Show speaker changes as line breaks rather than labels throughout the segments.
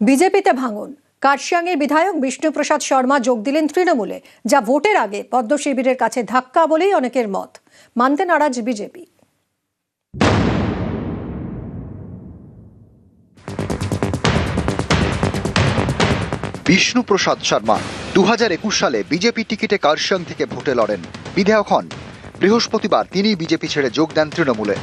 বিজেপিতে ভাঙন। কার্শিয়াংয়ের বিধায়ক বিষ্ণুপ্রসাদ শর্মা যোগ দিলেন তৃণমূলে, যা ভোটের আগে পদ্ম শিবিরের কাছে ধাক্কা বলেই অনেকের মত। মানতে নারাজ বিজেপি।
বিষ্ণুপ্রসাদ শর্মা 2021 সালে বিজেপি টিকিটে কার্শিয়াং থেকে ভোটে লড়েন, বিধায়ক হন। বৃহস্পতিবার তিনি বিজেপি ছেড়ে যোগ দেন তৃণমূলে।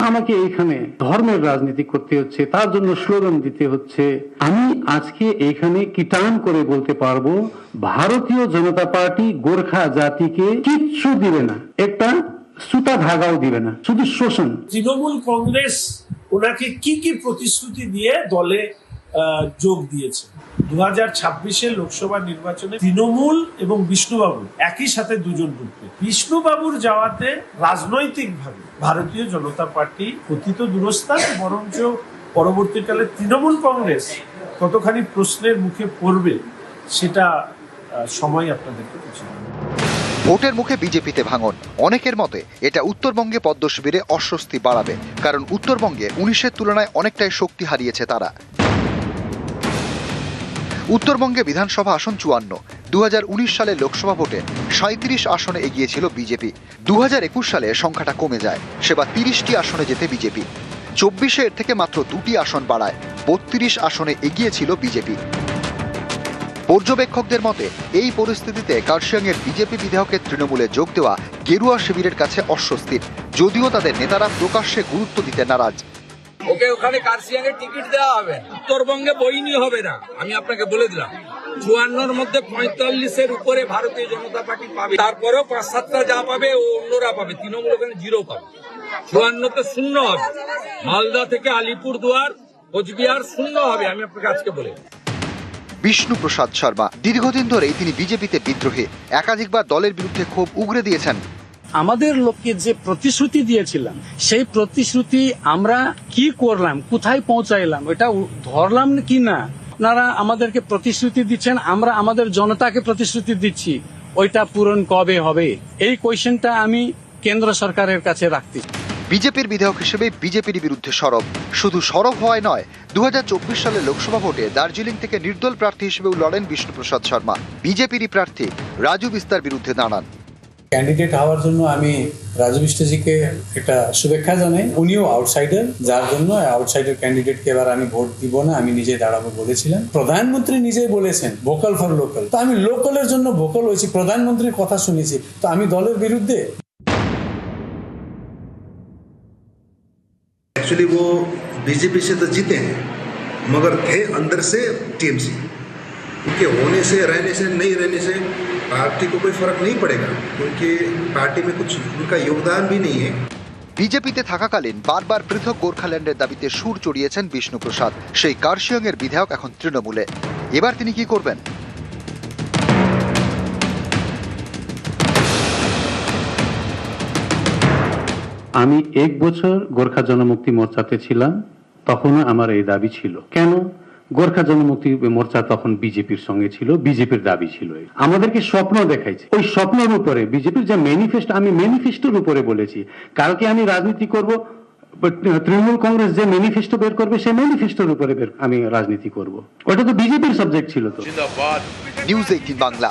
আমাকে এইখানে ধর্মের রাজনীতি করতে হচ্ছে, তার জন্য স্লোগান দিতে হচ্ছে। আমি আজকে এইখানে কিটান করে বলতে পারবো, ভারতীয় জনতা পার্টি গোর্খা জাতিকে কিচ্ছু দিবে না, একটা সুতা ধাগাও দিবে না, শুধু শোষণ।
তৃণমূল কংগ্রেস ওনাকে কি কি প্রতিশ্রুতি দিয়ে দলে যোগ দিয়েছে। 2026-এর লোকসভা নির্বাচনে তৃণমূল এবং বিষ্ণুবাবু একই সাথে দুজন ঢুকবে। বিষ্ণুবাবুর যাওয়াতে রাজনৈতিকভাবে ভারতীয় জনতা পার্টি পতিত দুরস্থান, বরঞ্চ পরবর্তীকালে তৃণমূল কংগ্রেস কতখানি প্রশ্নের মুখে পড়বে সেটা সময় আপনাদেরকে বুঝিয়ে দেবে।
ভোটের মুখে বিজেপিতে ভাঙন। অনেকের মতে এটা উত্তরবঙ্গে পদ্ম শিবিরে অস্বস্তি বাড়াবে, কারণ উত্তরবঙ্গে 19-এর তুলনায় অনেকটাই শক্তি হারিয়েছে তারা। উত্তরবঙ্গে বিধানসভা আসন 54। 2019 সালে লোকসভা ভোটে 37 আসনে এগিয়েছিল বিজেপি। 2021 সালে সংখ্যাটা কমে যায়, সেবার 30টি আসনে যেতে বিজেপি। 24-এ এর থেকে মাত্র 2টি আসন বাড়ায়, 32 আসনে এগিয়েছিল বিজেপি। পর্যবেক্ষকদের মতে এই পরিস্থিতিতে কার্শিয়াংয়ের বিজেপি বিধায়কের তৃণমূলে যোগ দেওয়া গেরুয়া শিবিরের কাছে অস্বস্তির, যদিও তাদের নেতারা প্রকাশ্যে গুরুত্ব দিতে নারাজ।
ওকে ওখানে কার্শিয়াংয়ে টিকিট দেওয়া হবে, উত্তরবঙ্গে বইনি হবে না, আমি আপনাকে বলে দিলাম। 54-র মধ্যে 45-এর উপরে ভারতীয় জনতা পার্টি পাবে, তারপরেও 5-7টা যা পাবে ও অন্যরা পাবে, তৃণমূল ওখানে 0 পাবে। 54-তে 0 হবে, মালদা থেকে আলিপুরদুয়ার কোচবিহার 0 হবে, আমি আপনাকে আজকে বলে।
বিষ্ণুপ্রসাদ শর্মা দীর্ঘদিন ধরেই তিনি বিজেপিতে বিদ্রোহী, একাধিকবার দলের বিরুদ্ধে ক্ষোভ উগরে দিয়েছেন।
আমাদের লোককে যে প্রতিশ্রুতি দিয়েছিলাম, সেই প্রতিশ্রুতি আমরা কি করলাম, কোথায় পৌঁছাইলাম, এটা ধরলাম কি না। আপনারা আমাদেরকে প্রতিশ্রুতি দিচ্ছেন, আমরা আমাদের জনতাকে প্রতিশ্রুতি দিচ্ছি, ওইটা পূরণ কবে হবে? এই কোয়েশ্চেনটা আমি কেন্দ্র সরকারের কাছে রাখতে।
বিজেপির বিধায়ক হিসেবে বিজেপির বিরুদ্ধে সরব। শুধু সরব হওয়ায় নয়, 2024 সালে লোকসভা ভোটে দার্জিলিং থেকে নির্দল প্রার্থী হিসেবেও লড়েন বিষ্ণুপ্রসাদ শর্মা। বিজেপিরই প্রার্থী রাজু বিস্তার বিরুদ্ধে দাঁড়ান।
ক্যান্ডিডেট হওয়ার জন্য আমি রাজু বিষ্টাজিকে একটা শুভেচ্ছা জানাই। উনিও আউটসাইডার, যার জন্য আউটসাইডার ক্যান্ডিডেটকে এবার আমি ভোট দিব না, আমি নিজে দাঁড়াবো বলেছিলাম। প্রধানমন্ত্রী নিজেই বলেছেন ভোকাল ফর লোকাল, তো আমি লোকালের জন্য ভোকাল হয়েছি, প্রধানমন্ত্রীর কথা শুনেছি, তো আমি দলের বিরুদ্ধে।
एक्चुअली वो बीजेपी से तो जीते हैं, मगर थे अंदर से टीएमसी। उनके होने से, रहने से, नहीं रहने से पार्टी को कोई फर्क नहीं पड़ेगा, क्योंकि पार्टी में कुछ उनका योगदान भी नहीं है।
বিজেপিতে থাকাকালীন বারবার পৃথক গোর্খাল্যান্ডের দাবিতে সুর চড়িয়েছেন বিষ্ণুপ্রসাদ। সেই কার্শিয়াংয়ের বিধায়ক এখন তৃণমূলে। এবার তিনি কি করবেন?
আমি 1 বছর গোর্খা জনমুক্তি মোর্চাতে ছিলাম, তখনও আমার এই দাবি ছিল। কেন? গোর্খা জনমুক্তি মোর্চা তখন বিজেপির সঙ্গে ছিল, বিজেপির দাবি ছিল। আমাদেরকে স্বপ্ন দেখাইছে, ওই স্বপ্নের উপরে বিজেপির যে ম্যানিফেস্টো, আমি ম্যানিফেস্টোর উপরে বলেছি কালকে আমি রাজনীতি করব, তৃণমূল কংগ্রেস যে ম্যানিফেস্টো বের করবে সেই ম্যানিফেস্টোর উপরে আমি রাজনীতি করব। ওটা তো বিজেপির সাবজেক্ট ছিল। তো
নিউজ 18 বাংলা।